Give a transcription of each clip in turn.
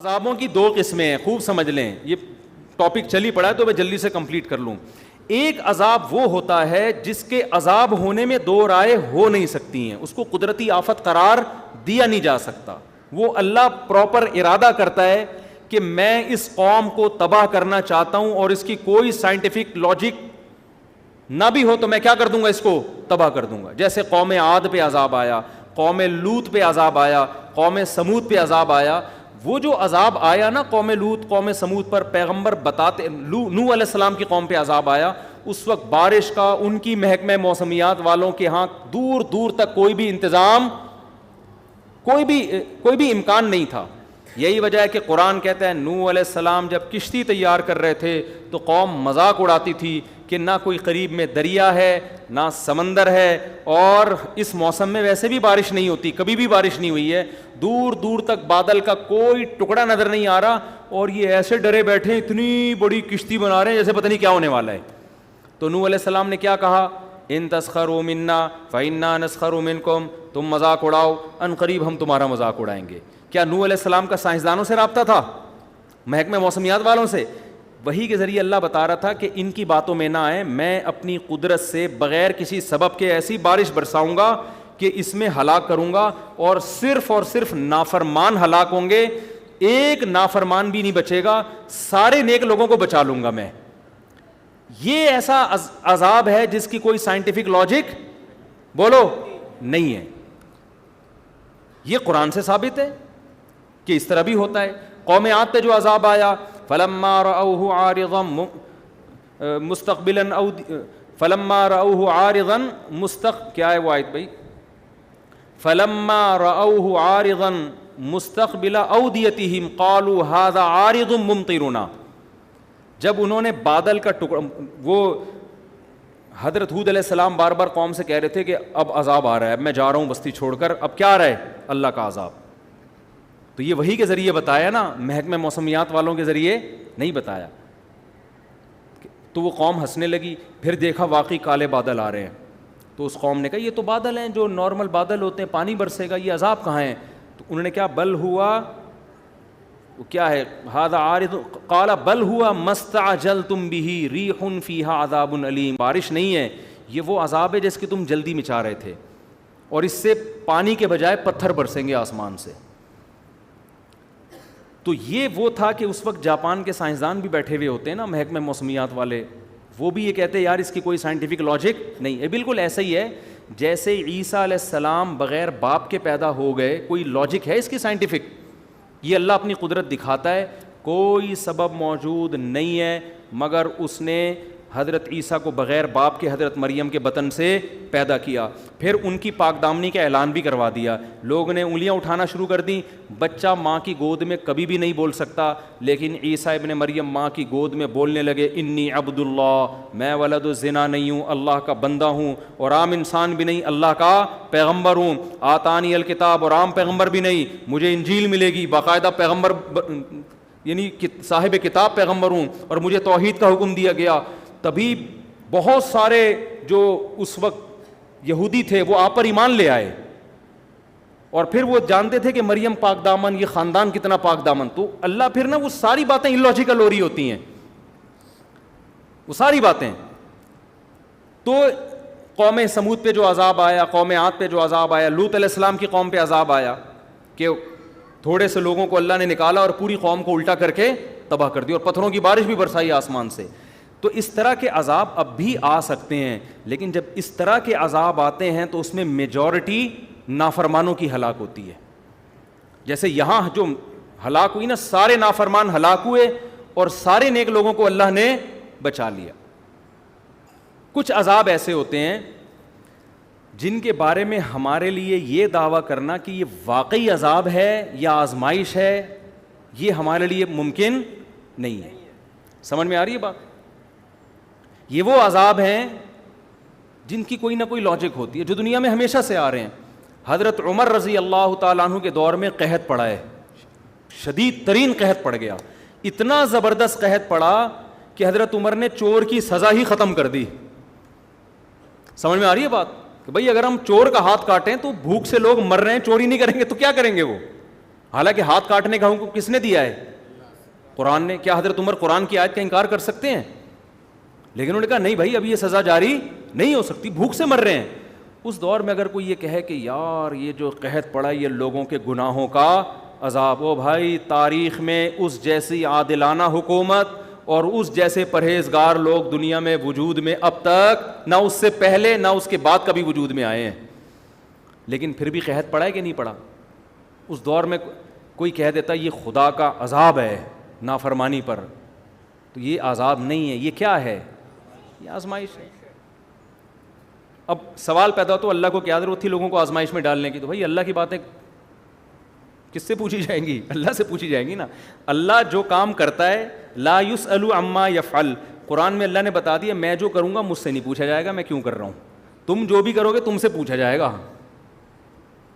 عذابوں کی دو قسمیں ہیں، خوب سمجھ لیں، یہ ٹاپک چلی پڑا ہے تو میں جلدی سے کمپلیٹ کر لوں۔ ایک عذاب وہ ہوتا ہے جس کے عذاب ہونے میں دو رائے ہو نہیں سکتی ہیں، اس کو قدرتی آفت قرار دیا نہیں جا سکتا۔ وہ اللہ پراپر ارادہ کرتا ہے کہ میں اس قوم کو تباہ کرنا چاہتا ہوں اور اس کی کوئی سائنٹیفک لاجک نہ بھی ہو تو میں کیا کر دوں گا، اس کو تباہ کر دوں گا۔ جیسے قوم عاد پہ عذاب آیا، قوم لوط پہ عذاب آیا، قوم سمود پہ عذاب آیا۔ وہ جو عذاب آیا نا قوم لوط قوم سمود پر، پیغمبر بتاتے، نوح علیہ السلام کی قوم پہ عذاب آیا، اس وقت بارش کا ان کی محکمہ موسمیات والوں کے ہاں دور دور تک کوئی بھی انتظام، کوئی بھی امکان نہیں تھا۔ یہی وجہ ہے کہ قرآن کہتا ہے نوح علیہ السلام جب کشتی تیار کر رہے تھے تو قوم مذاق اڑاتی تھی کہ نہ کوئی قریب میں دریا ہے نہ سمندر ہے، اور اس موسم میں ویسے بھی بارش نہیں ہوتی، کبھی بھی بارش نہیں ہوئی ہے، دور دور تک بادل کا کوئی ٹکڑا نظر نہیں آ رہا، اور یہ ایسے ڈرے بیٹھے اتنی بڑی کشتی بنا رہے ہیں جیسے پتہ نہیں کیا ہونے والا ہے۔ تو نوح علیہ السلام نے کیا کہا، ان تسخروا منا فإنا نسخر منکم، تم مذاق اڑاؤ ان قریب ہم تمہارا مذاق اڑائیں گے۔ کیا نوح علیہ السلام کا سائنسدانوں سے رابطہ تھا، محکمہ موسمیات والوں سے؟ وہی کے ذریعے اللہ بتا رہا تھا کہ ان کی باتوں میں نہ آئے، میں اپنی قدرت سے بغیر کسی سبب کے ایسی بارش برساؤں گا کہ اس میں ہلاک کروں گا، اور صرف نافرمان ہلاک ہوں گے، ایک نافرمان بھی نہیں بچے گا، سارے نیک لوگوں کو بچا لوں گا میں۔ یہ ایسا عذاب ہے جس کی کوئی سائنٹیفک لاجک بولو نہیں ہے، یہ قرآن سے ثابت ہے کہ اس طرح بھی ہوتا ہے۔ قوم عاد پہ جو عذاب آیا، فلما رأوه عارضا مستقبلا فلما رأوه عارضا کیا ہے وہ آیت بھائی، فلما رأوه عارضا مستقبل اودیتهم قالوا هذا عارض ممطرنا، جب انہوں نے بادل کا ٹکڑا، وہ حضرت ہود علیہ السلام بار بار قوم سے کہہ رہے تھے کہ اب عذاب آ رہا ہے، اب میں جا رہا ہوں بستی چھوڑ کر، اب کیا آ رہا ہے، اللہ کا عذاب۔ تو یہ وحی کے ذریعے بتایا نا، محکمہ موسمیات والوں کے ذریعے نہیں بتایا۔ تو وہ قوم ہنسنے لگی، پھر دیکھا واقعی کالے بادل آ رہے ہیں، تو اس قوم نے کہا یہ تو بادل ہیں جو نارمل بادل ہوتے ہیں، پانی برسے گا، یہ عذاب کہاں ہے؟ تو انہوں نے کیا، بل ہوا، وہ کیا ہے، ھذا عارض قال بل ہوا ما استعجلتم به ریح فیہا عذاب علیم، بارش نہیں ہے، یہ وہ عذاب ہے جس کی تم جلدی میں چاہ رہے تھے، اور اس سے پانی کے بجائے پتھر برسیں گے آسمان سے۔ تو یہ وہ تھا کہ اس وقت جاپان کے سائنسدان بھی بیٹھے ہوئے ہوتے ہیں نا، محکمہ موسمیات والے، وہ بھی یہ کہتے ہیں یار اس کی کوئی سائنٹیفک لاجک نہیں ہے۔ بالکل ایسا ہی ہے جیسے عیسیٰ علیہ السلام بغیر باپ کے پیدا ہو گئے، کوئی لاجک ہے اس کی سائنٹیفک؟ یہ اللہ اپنی قدرت دکھاتا ہے، کوئی سبب موجود نہیں ہے مگر اس نے حضرت عیسیٰ کو بغیر باپ کے حضرت مریم کے بطن سے پیدا کیا، پھر ان کی پاک دامنی کا اعلان بھی کروا دیا، لوگ نے انگلیاں اٹھانا شروع کر دیں، بچہ ماں کی گود میں کبھی بھی نہیں بول سکتا، لیکن عیسیٰ ابن مریم ماں کی گود میں بولنے لگے، انی عبد اللہ، میں ولد الزنا نہیں ہوں، اللہ کا بندہ ہوں، اور عام انسان بھی نہیں، اللہ کا پیغمبر ہوں، آتانی الکتاب، اور عام پیغمبر بھی نہیں، مجھے انجیل ملے گی، باقاعدہ پیغمبر یعنی صاحب کتاب پیغمبر ہوں، اور مجھے توحید کا حکم دیا گیا۔ تبھی بہت سارے جو اس وقت یہودی تھے وہ آپ پر ایمان لے آئے، اور پھر وہ جانتے تھے کہ مریم پاک دامن، یہ خاندان کتنا پاک دامن۔ تو اللہ پھر نا وہ ساری باتیں الوجیکل ہو رہی ہوتی ہیں، وہ ساری باتیں۔ تو قوم سمود پہ جو عذاب آیا، قوم عاد پہ جو عذاب آیا، لوط علیہ السلام کی قوم پہ عذاب آیا کہ تھوڑے سے لوگوں کو اللہ نے نکالا اور پوری قوم کو الٹا کر کے تباہ کر دیا، اور پتھروں کی بارش بھی برسائی آسمان سے۔ تو اس طرح کے عذاب اب بھی آ سکتے ہیں، لیکن جب اس طرح کے عذاب آتے ہیں تو اس میں میجورٹی نافرمانوں کی ہلاک ہوتی ہے۔ جیسے یہاں جو ہلاک ہوئی نا، سارے نافرمان ہلاک ہوئے اور سارے نیک لوگوں کو اللہ نے بچا لیا۔ کچھ عذاب ایسے ہوتے ہیں جن کے بارے میں ہمارے لیے یہ دعویٰ کرنا کہ یہ واقعی عذاب ہے یا آزمائش ہے، یہ ہمارے لیے ممکن نہیں ہے۔ سمجھ میں آ رہی ہے بات؟ یہ وہ عذاب ہیں جن کی کوئی نہ کوئی لاجک ہوتی ہے، جو دنیا میں ہمیشہ سے آ رہے ہیں۔ حضرت عمر رضی اللہ تعالیٰ عنہ کے دور میں قحط پڑا ہے، شدید ترین قحط پڑ گیا، اتنا زبردست قحط پڑا کہ حضرت عمر نے چور کی سزا ہی ختم کر دی۔ سمجھ میں آ رہی ہے بات؟ کہ بھئی اگر ہم چور کا ہاتھ کاٹیں تو بھوک سے لوگ مر رہے ہیں، چوری نہیں کریں گے تو کیا کریں گے وہ؟ حالانکہ ہاتھ کاٹنے کا حکم کس نے دیا ہے؟ قرآن نے. کیا حضرت عمر قرآن کی آیت کا انکار کر سکتے ہیں؟ لیکن انہوں نے کہا نہیں بھائی، اب یہ سزا جاری نہیں ہو سکتی، بھوک سے مر رہے ہیں. اس دور میں اگر کوئی یہ کہے کہ یار یہ جو قحط پڑا یہ لوگوں کے گناہوں کا عذاب، او بھائی تاریخ میں اس جیسی عادلانہ حکومت اور اس جیسے پرہیزگار لوگ دنیا میں وجود میں اب تک نہ اس سے پہلے نہ اس کے بعد کبھی وجود میں آئے ہیں. لیکن پھر بھی قحط پڑا ہے کہ نہیں پڑا؟ اس دور میں کوئی کہہ دیتا یہ خدا کا عذاب ہے نافرمانی پر، تو یہ عذاب نہیں ہے، یہ کیا ہے؟ یہ آزمائش ہے. اب سوال پیدا ہو تو اللہ کو کیا ضرورت تھی لوگوں کو آزمائش میں ڈالنے کی؟ تو بھائی اللہ کی باتیں کس سے پوچھی جائیں گی؟ اللہ سے پوچھی جائیں گی نا. اللہ جو کام کرتا ہے لا یسأل عما یفعل، قرآن میں اللہ نے بتا دیا میں جو کروں گا مجھ سے نہیں پوچھا جائے گا میں کیوں کر رہا ہوں، تم جو بھی کرو گے تم سے پوچھا جائے گا.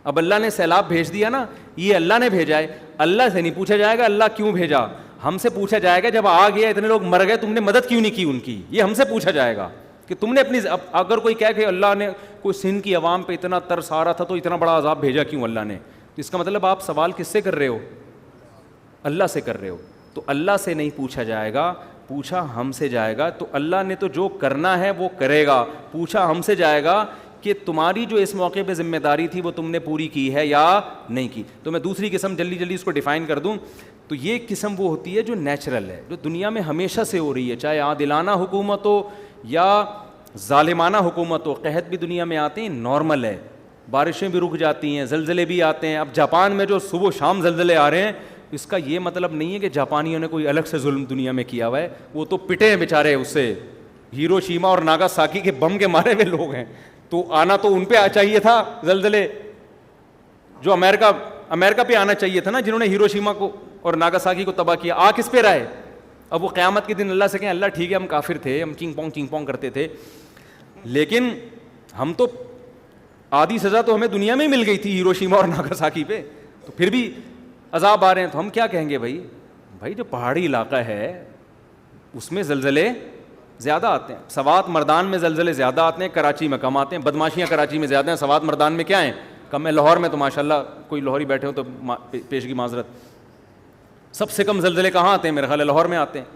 اب اللہ نے سیلاب بھیج دیا نا، یہ اللہ نے بھیجا ہے، اللہ سے نہیں پوچھا جائے گا اللہ کیوں بھیجا. ہم سے پوچھا جائے گا جب آ گیا اتنے لوگ مر گئے تم نے مدد کیوں نہیں کی ان کی، یہ ہم سے پوچھا جائے گا کہ تم نے اپنی. اگر کوئی کہے کہ اللہ نے کوئی سندھ کی عوام پہ اتنا ترس آ رہا تھا تو اتنا بڑا عذاب بھیجا کیوں اللہ نے، تو اس کا مطلب آپ سوال کس سے کر رہے ہو؟ اللہ سے کر رہے ہو. تو اللہ سے نہیں پوچھا جائے گا، پوچھا ہم سے جائے گا. تو اللہ نے تو جو کرنا ہے وہ کرے گا، پوچھا ہم سے جائے گا کہ تمہاری جو اس موقع پہ ذمہ داری تھی وہ تم نے پوری کی ہے یا نہیں کی. تو میں دوسری قسم جلدی اس کو ڈیفائن کر دوں. تو یہ قسم وہ ہوتی ہے جو نیچرل ہے، جو دنیا میں ہمیشہ سے ہو رہی ہے، چاہے عادلانہ حکومت ہو یا ظالمانہ حکومت ہو. قحط بھی دنیا میں آتے ہیں، نارمل ہے، بارشیں بھی رک جاتی ہیں، زلزلے بھی آتے ہیں. اب جاپان میں جو صبح و شام زلزلے آ رہے ہیں اس کا یہ مطلب نہیں ہے کہ جاپانیوں نے کوئی الگ سے ظلم دنیا میں کیا ہوا ہے، وہ تو پٹے ہیں بیچارے اس سے. ہیروشیما اور ناگاساکی کے بم کے مارے ہوئے لوگ ہیں، تو آنا تو ان پہ چاہیے تھا زلزلے، جو امریکہ پہ آنا چاہیے تھا نا، جنہوں نے ہیروشیما کو اور ناگاساکی کو تباہ کیا. آ کس پہ رہا ہے؟ اب وہ قیامت کے دن اللہ سے کہیں اللہ ٹھیک ہے ہم کافر تھے، ہم چنگ پونگ کرتے تھے، لیکن ہم تو آدھی سزا تو ہمیں دنیا میں ہی مل گئی تھی ہیروشیما اور ناگاساکی پہ، تو پھر بھی عذاب آ رہے ہیں. تو ہم کیا کہیں گے بھائی جو پہاڑی علاقہ ہے اس میں زلزلے زیادہ آتے ہیں. سوات مردان میں زلزلے زیادہ آتے ہیں، کراچی میں کم آتے ہیں. بدماشیاں کراچی میں زیادہ ہیں، سوات مردان میں کیا ہیں؟ کم ہے. لاہور میں تو ماشاءاللہ کوئی لاہوری بیٹھے ہو تو پیشگی معذرت، سب سے کم زلزلے کہاں آتے ہیں؟ میرے خیال ہے لاہور میں آتے ہیں.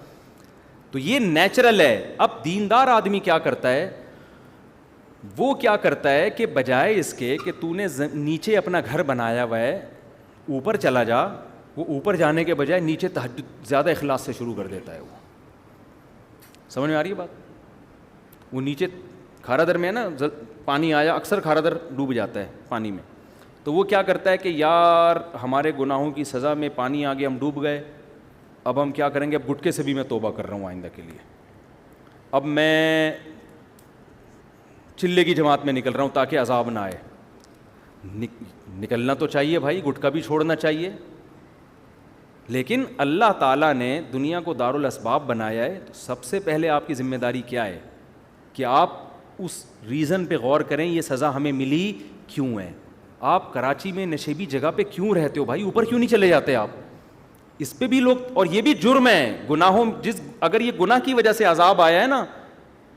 تو یہ نیچرل ہے. اب دیندار آدمی کیا کرتا ہے؟ وہ کیا کرتا ہے کہ بجائے اس کے کہ تو نے نیچے اپنا گھر بنایا ہوا ہے اوپر چلا جا، وہ اوپر جانے کے بجائے نیچے تہجد زیادہ اخلاص سے شروع کر دیتا ہے. وہ سمجھ میں آ رہی ہے بات؟ وہ نیچے کھارا در میں ہے نا، پانی آیا اکثر کھارا در ڈوب جاتا ہے پانی میں، تو وہ کیا کرتا ہے کہ یار ہمارے گناہوں کی سزا میں پانی آ گیا، ہم ڈوب گئے، اب ہم کیا کریں گے؟ اب گٹکے سے بھی میں توبہ کر رہا ہوں آئندہ کے لیے، اب میں چلے کی جماعت میں نکل رہا ہوں تاکہ عذاب نہ آئے. نکلنا تو چاہیے بھائی، گٹکا بھی چھوڑنا چاہیے، لیکن اللہ تعالیٰ نے دنیا کو دارالاسباب بنایا ہے. تو سب سے پہلے آپ کی ذمہ داری کیا ہے کہ آپ اس ریزن پہ غور کریں یہ سزا ہمیں ملی کیوں ہے. آپ کراچی میں نشیبی جگہ پہ کیوں رہتے ہو بھائی؟ اوپر کیوں نہیں چلے جاتے آپ؟ اس پہ بھی لوگ، اور یہ بھی جرم ہے گناہوں، اگر یہ گناہ کی وجہ سے عذاب آیا ہے نا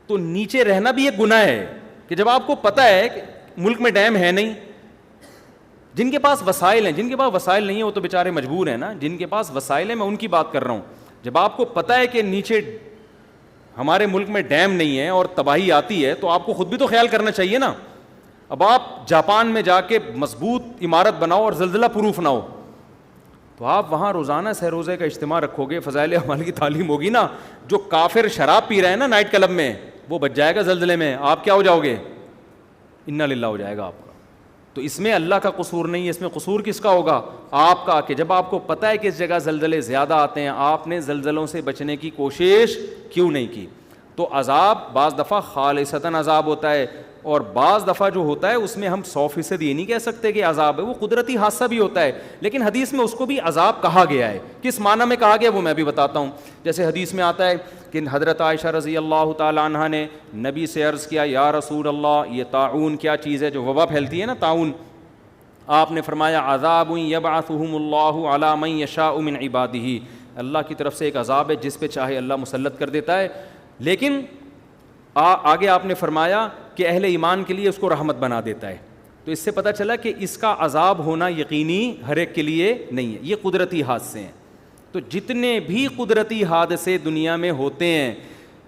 تو نیچے رہنا بھی ایک گناہ ہے. کہ جب آپ کو پتہ ہے کہ ملک میں ڈیم ہے نہیں، جن کے پاس وسائل ہیں، جن کے پاس وسائل نہیں ہیں وہ تو بیچارے مجبور ہیں نا، جن کے پاس وسائل ہیں میں ان کی بات کر رہا ہوں. جب آپ کو پتہ ہے کہ نیچے ہمارے ملک میں ڈیم نہیں ہے اور تباہی آتی ہے تو آپ کو خود بھی تو خیال کرنا چاہیے نا. اب آپ جاپان میں جا کے مضبوط عمارت بناؤ اور زلزلہ پروف نہ ہو، تو آپ وہاں روزانہ سہ روزے کا اجتماع رکھو گے، فضائل اعمال کی تعلیم ہوگی نا. جو کافر شراب پی رہے ہیں نا نائٹ کلب میں، وہ بچ جائے گا زلزلے میں، آپ کیا ہو جاؤ گے؟ انا للہ ہو جائے گا آپ کا. تو اس میں اللہ کا قصور نہیں ہے، اس میں قصور کس کا ہوگا؟ آپ کا. کہ جب آپ کو پتہ ہے کہ اس جگہ زلزلے زیادہ آتے ہیں، آپ نے زلزلوں سے بچنے کی کوشش کیوں نہیں کی؟ تو عذاب بعض دفعہ خالصتاً عذاب ہوتا ہے، اور بعض دفعہ جو ہوتا ہے اس میں ہم 100% یہ نہیں کہہ سکتے کہ عذاب ہے، وہ قدرتی حادثہ بھی ہوتا ہے، لیکن حدیث میں اس کو بھی عذاب کہا گیا ہے. کس معنی میں کہا گیا وہ میں بھی بتاتا ہوں. جیسے حدیث میں آتا ہے کہ حضرت عائشہ رضی اللہ تعالیٰ عنہ نے نبی سے عرض کیا یا رسول اللہ یہ طاعون کیا چیز ہے جو وبا پھیلتی ہے نا طاعون؟ آپ نے فرمایا عذاب یبعثہم اللہ علی من یشاء من عبادہ، اللہ کی طرف سے ایک عذاب ہے جس پہ چاہے اللہ مسلط کر دیتا ہے. لیکن آگے آپ نے فرمایا کہ اہل ایمان کے لیے اس کو رحمت بنا دیتا ہے. تو اس سے پتہ چلا کہ اس کا عذاب ہونا یقینی ہر ایک کے لیے نہیں ہے, یہ قدرتی حادثے ہیں. تو جتنے بھی قدرتی حادثے دنیا میں ہوتے ہیں,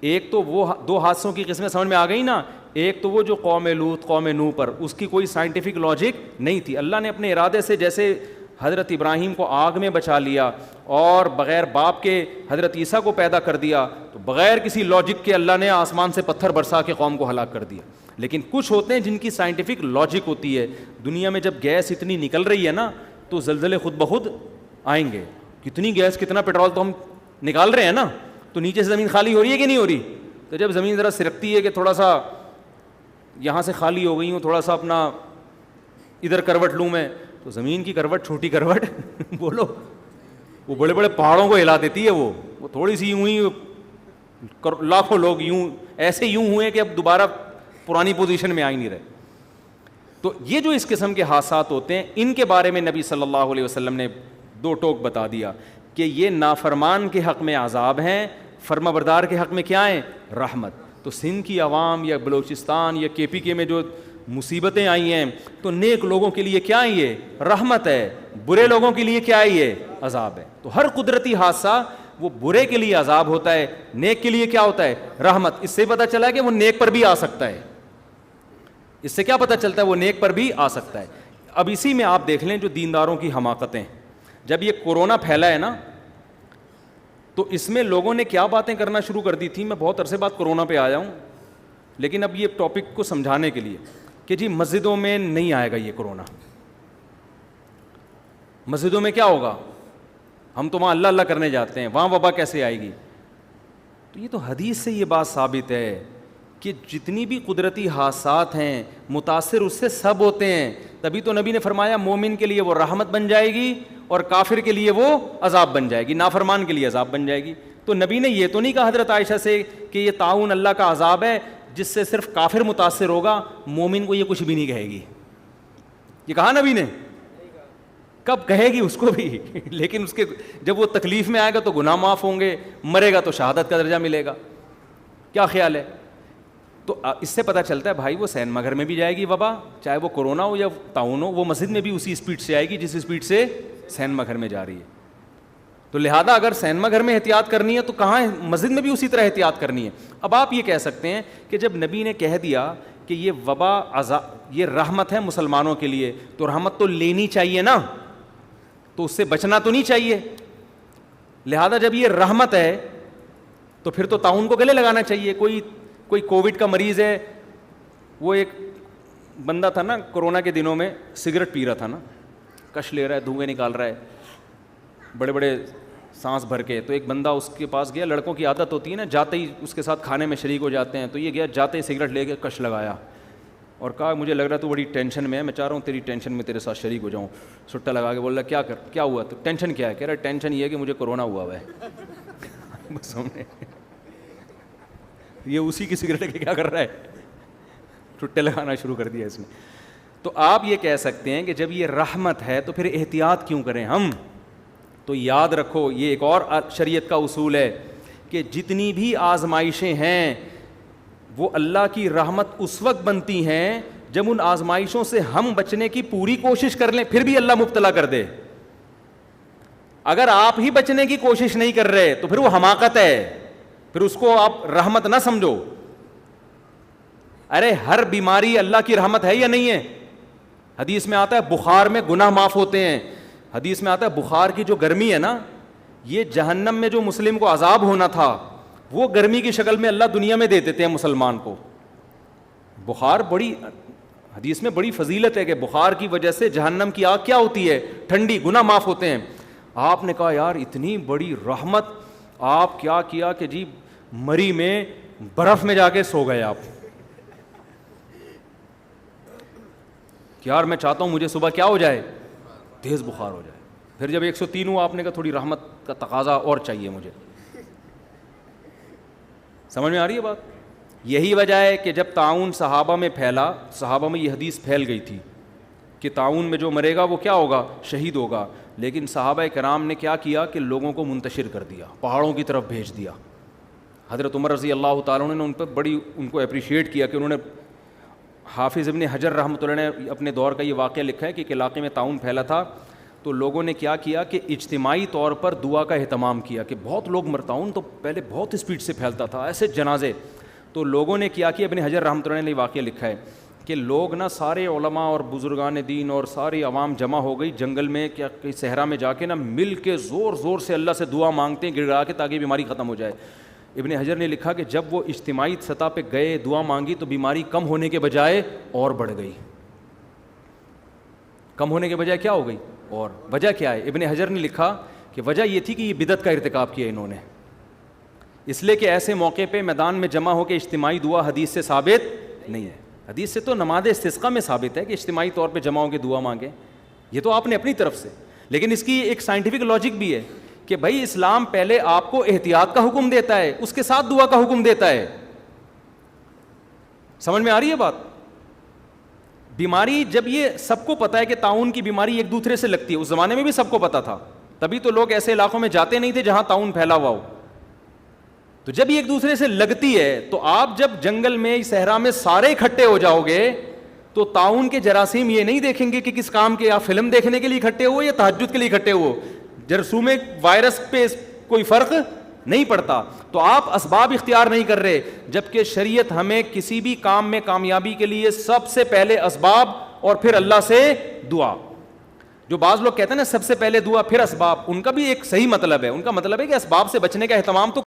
ایک تو وہ دو حادثوں کی قسمیں سمجھ میں آ گئی نا. ایک تو وہ جو قوم لوط قوم نوح پر, اس کی کوئی سائنٹیفک لاجک نہیں تھی, اللہ نے اپنے ارادے سے جیسے حضرت ابراہیم کو آگ میں بچا لیا اور بغیر باپ کے حضرت عیسیٰ کو پیدا کر دیا, تو بغیر کسی لاجک کے اللہ نے آسمان سے پتھر برسا کے قوم کو ہلاک کر دیا. لیکن کچھ ہوتے ہیں جن کی سائنٹیفک لاجک ہوتی ہے. دنیا میں جب گیس اتنی نکل رہی ہے نا, تو زلزلے خود بخود آئیں گے. کتنی گیس کتنا پیٹرول تو ہم نکال رہے ہیں نا, تو نیچے سے زمین خالی ہو رہی ہے کہ نہیں ہو رہی؟ تو جب زمین ذرا سرکتی ہے کہ تھوڑا سا یہاں سے خالی ہو گئی ہوں, تھوڑا سا اپنا ادھر کروٹ لوں میں, تو زمین کی کروٹ چھوٹی کروٹ بولو وہ بڑے بڑے پہاڑوں کو ہلا دیتی ہے. وہ تھوڑی سی یوں ہی لاکھوں لوگ یوں ایسے یوں ہوئے کہ اب دوبارہ پرانی پوزیشن میں آ ہی نہیں رہے. تو یہ جو اس قسم کے حادثات ہوتے ہیں, ان کے بارے میں نبی صلی اللہ علیہ وسلم نے دو ٹوک بتا دیا کہ یہ نافرمان کے حق میں عذاب ہیں, فرما بردار کے حق میں کیا ہیں؟ رحمت. تو سندھ کی عوام یا بلوچستان یا KPK میں جو مصیبتیں آئی ہیں, تو نیک لوگوں کے لیے کیا ہے؟ یہ رحمت ہے. برے لوگوں کے لیے کیا ہے؟ یہ عذاب ہے. تو ہر قدرتی حادثہ وہ برے کے لیے عذاب ہوتا ہے, نیک کے لیے کیا ہوتا ہے؟ رحمت. اس سے پتہ چلا کہ وہ نیک پر بھی آ سکتا ہے. اس سے کیا پتہ چلتا ہے؟ وہ نیک پر بھی آ سکتا ہے. اب اسی میں آپ دیکھ لیں جو دینداروں کی حماقتیں, جب یہ کورونا پھیلا ہے نا, تو اس میں لوگوں نے کیا باتیں کرنا شروع کر دی تھی. میں بہت عرصے بعد کورونا پہ آیا ہوں, لیکن اب یہ ٹاپک کو سمجھانے کے لیے کہ جی مسجدوں میں نہیں آئے گا یہ کورونا. مسجدوں میں کیا ہوگا؟ ہم تو وہاں اللہ اللہ کرنے جاتے ہیں, وہاں وبا کیسے آئے گی؟ تو یہ تو حدیث سے یہ بات ثابت ہے کہ جتنی بھی قدرتی حادثات ہیں متاثر اس سے سب ہوتے ہیں. تبھی تو نبی نے فرمایا مومن کے لیے وہ رحمت بن جائے گی اور کافر کے لیے وہ عذاب بن جائے گی, نافرمان کے لیے عذاب بن جائے گی. تو نبی نے یہ تو نہیں کہا حضرت عائشہ سے کہ یہ طاعون اللہ کا عذاب ہے جس سے صرف کافر متاثر ہوگا, مومن کو یہ کچھ بھی نہیں کہے گی. یہ کہا نبی نے؟ کب کہے گی اس کو بھی, لیکن اس کے جب وہ تکلیف میں آئے گا تو گناہ معاف ہوں گے, مرے گا تو شہادت کا درجہ ملے گا. کیا خیال ہے؟ تو اس سے پتہ چلتا ہے بھائی وہ سینما گھر میں بھی جائے گی وبا, چاہے وہ کورونا ہو یا طاعون ہو, وہ مسجد میں بھی اسی اسپیڈ سے آئے گی جس اسپیڈ سے سینما گھر میں جا رہی ہے. تو لہذا اگر سینما گھر میں احتیاط کرنی ہے تو کہاں مسجد میں بھی اسی طرح احتیاط کرنی ہے. اب آپ یہ کہہ سکتے ہیں کہ جب نبی نے کہہ دیا کہ یہ وبا یہ رحمت ہے مسلمانوں کے لیے, تو رحمت تو لینی چاہیے نا, تو اس سے بچنا تو نہیں چاہیے. لہذا جب یہ رحمت ہے تو پھر تو طاعون کو گلے لگانا چاہیے. کوئی کووڈ کا مریض ہے, وہ ایک بندہ تھا نا کورونا کے دنوں میں, سگریٹ پی رہا تھا نا, کش لے رہا ہے, دھوئیں نکال رہا ہے بڑے بڑے سانس بھر کے. تو ایک بندہ اس کے پاس گیا, لڑکوں کی عادت ہوتی ہے نا جاتے ہی اس کے ساتھ کھانے میں شریک ہو جاتے ہیں, تو یہ گیا جاتے ہی سگریٹ لے کے کش لگایا اور کہا مجھے لگ رہا ہے تو بڑی ٹینشن میں ہے, میں چاہ رہا ہوں تیری ٹینشن میں تیرے ساتھ شریک ہو جاؤں. سٹا لگا کے بول رہا کیا ہوا؟ تو ٹینشن کیا ہے؟ کہہ رہا ٹینشن یہ ہے کہ مجھے کورونا ہوا ہے. بس ہم نے یہ اسی کی سگریٹ کے کیا کر رہا ہے, چھٹے لگانا شروع کر دیا اس میں. تو آپ یہ کہہ سکتے ہیں کہ جب یہ رحمت ہے تو پھر احتیاط کیوں کریں ہم؟ تو یاد رکھو یہ ایک اور شریعت کا اصول ہے کہ جتنی بھی آزمائشیں ہیں وہ اللہ کی رحمت اس وقت بنتی ہیں جب ان آزمائشوں سے ہم بچنے کی پوری کوشش کر لیں, پھر بھی اللہ مبتلا کر دے. اگر آپ ہی بچنے کی کوشش نہیں کر رہے تو پھر وہ حماقت ہے, پھر اس کو آپ رحمت نہ سمجھو. ارے ہر بیماری اللہ کی رحمت ہے یا نہیں ہے؟ حدیث میں آتا ہے بخار میں گناہ معاف ہوتے ہیں. حدیث میں آتا ہے بخار کی جو گرمی ہے نا, یہ جہنم میں جو مسلم کو عذاب ہونا تھا وہ گرمی کی شکل میں اللہ دنیا میں دے دیتے ہیں مسلمان کو. بخار بڑی حدیث میں بڑی فضیلت ہے کہ بخار کی وجہ سے جہنم کی آگ کیا ہوتی ہے؟ ٹھنڈی, گناہ معاف ہوتے ہیں. آپ نے کہا یار اتنی بڑی رحمت, آپ کیا کیا کہ جی مری میں برف میں جا کے سو گئے آپ. کہ یار میں چاہتا ہوں مجھے صبح کیا ہو جائے؟ تیز بخار ہو جائے. پھر جب 103 ہوا آپ نے کہا تھوڑی رحمت کا تقاضا اور چاہیے مجھے. سمجھ میں آ رہی ہے بات؟ یہی وجہ ہے کہ جب طاعون صحابہ میں پھیلا, صحابہ میں یہ حدیث پھیل گئی تھی کہ طاعون میں جو مرے گا وہ کیا ہوگا؟ شہید ہوگا. لیکن صحابہ کرام نے کیا کیا کہ لوگوں کو منتشر کر دیا, پہاڑوں کی طرف بھیج دیا. حضرت عمر رضی اللہ تعالیٰ عنہ نے ان پر بڑی ان کو اپریشیٹ کیا کہ انہوں نے حافظ ابن حجر رحمۃ اللہ نے اپنے دور کا یہ واقعہ لکھا ہے کہ ایک علاقے میں طاعون پھیلا تھا، تو لوگوں نے کیا کیا کہ اجتماعی طور پر دعا کا اہتمام کیا کہ بہت لوگ طاعون تو پہلے بہت اسپیڈ سے پھیلتا تھا، ایسے جنازے. تو لوگوں نے کیا کہ ابن حجر رحمۃ اللہ نے یہ واقعہ لکھا ہے کہ لوگ نا سارے علماء اور بزرگان دین اور ساری عوام جمع ہو گئی جنگل میں، کیا کہیں صحرا میں جا کے نا مل کے زور زور سے اللہ سے دعا مانگتے ہیں، گڑگڑا کے، تاکہ بیماری ختم ہو جائے. ابن حجر نے لکھا کہ جب وہ اجتماعی سطح پہ گئے دعا مانگی تو بیماری کم ہونے کے بجائے اور بڑھ گئی. کم ہونے کے بجائے کیا ہو گئی؟ اور وجہ کیا ہے؟ ابن حجر نے لکھا کہ وجہ یہ تھی کہ یہ بدعت کا ارتکاب کیا انہوں نے، اس لیے کہ ایسے موقع پہ میدان میں جمع ہو کے اجتماعی دعا حدیث سے ثابت نہیں ہے. حدیث سے تو نماز استسقاء میں ثابت ہے کہ اجتماعی طور پہ جمع ہو کے دعا مانگیں، یہ تو آپ نے اپنی طرف سے، لیکن اس کی ایک سائنٹیفک لاجک بھی ہے کہ بھائی اسلام پہلے آپ کو احتیاط کا حکم دیتا ہے، اس کے ساتھ دعا کا حکم دیتا ہے. سمجھ میں آ رہی ہے بات؟ بیماری جب یہ سب کو پتا ہے کہ طاعون کی بیماری ایک دوسرے سے لگتی ہے، اس زمانے میں بھی سب کو پتا تھا، تبھی تو لوگ ایسے علاقوں میں جاتے نہیں تھے جہاں طاعون پھیلا ہوا ہو. تو جب یہ ایک دوسرے سے لگتی ہے تو آپ جب جنگل میں صحرا میں سارے اکٹھے ہو جاؤ گے تو طاعون کے جراثیم یہ نہیں دیکھیں گے کہ کس کام کے، آپ فلم دیکھنے کے لیے اکٹھے ہوئے یا تہجد کے لیے اکٹھے ہوئے. جرثوم وائرس پہ کوئی فرق نہیں پڑتا، تو آپ اسباب اختیار نہیں کر رہے، جبکہ شریعت ہمیں کسی بھی کام میں کامیابی کے لیے سب سے پہلے اسباب اور پھر اللہ سے دعا. جو بعض لوگ کہتے ہیں نا سب سے پہلے دعا پھر اسباب، ان کا بھی ایک صحیح مطلب ہے، ان کا مطلب ہے کہ اسباب سے بچنے کا اہتمام تو